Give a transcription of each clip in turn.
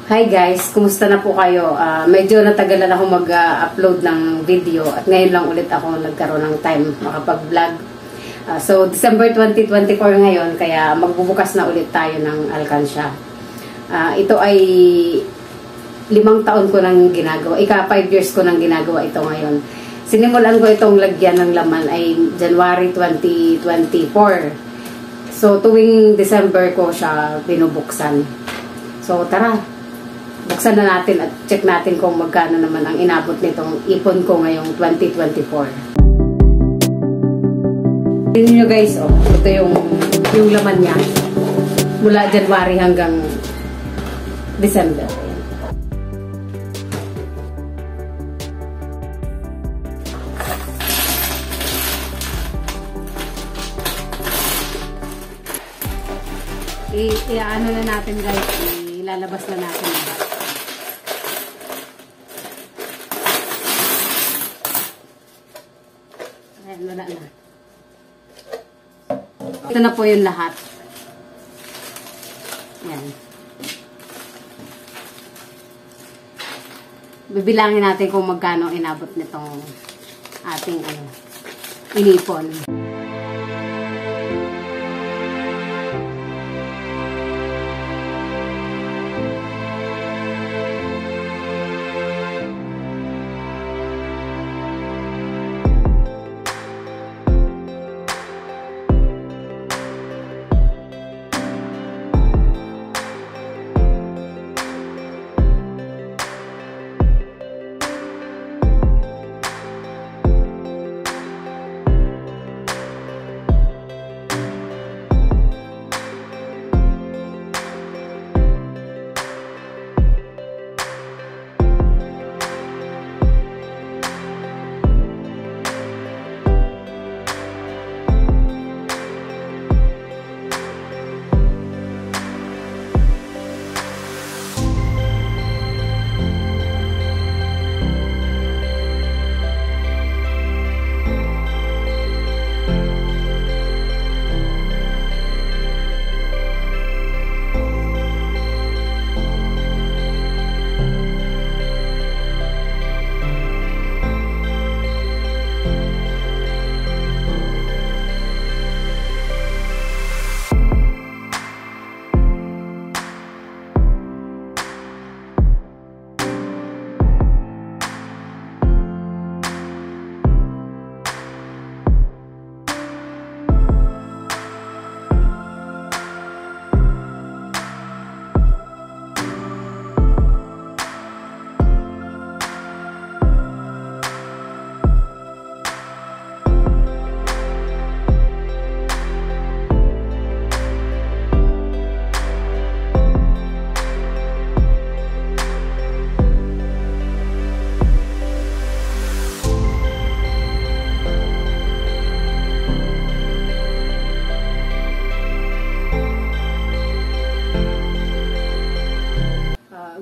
Hi guys, kumusta na po kayo? Medyo natagalan ako mag-upload ng video at ngayon lang ulit ako nagkaroon ng time makapag-vlog. So December 2024 ngayon, kaya magbubukas na ulit tayo ng alkansya. Ito ay 5 taon ko nang ginagawa. 5 years ko nang ginagawa ito ngayon. Sinimulan ko itong lagyan ng laman ay January 2024. So tuwing December ko siya binubuksan. So tara, buksan na natin at check natin kung magkano naman ang inabot nitong ipon ko ngayong 2024. Tingnan nyo guys, ito yung laman niya. Mula January hanggang December. Iaano na natin guys, ilalabas na natin. Ayan, wala na. Ito na po yung lahat. Ayan. Bibilangin natin kung magkano inabot nitong ating inipon.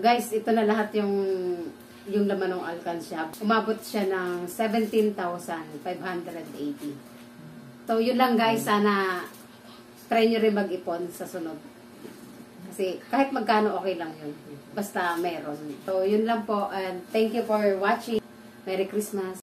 Guys, ito na lahat yung laman ng alkansya. Umabot siya ng 17,580. So, yun lang guys. Sana try nyo rin mag-ipon sa sunod. Kasi kahit magkano okay lang yun. Basta meron. So, yun lang po. And thank you for watching. Merry Christmas.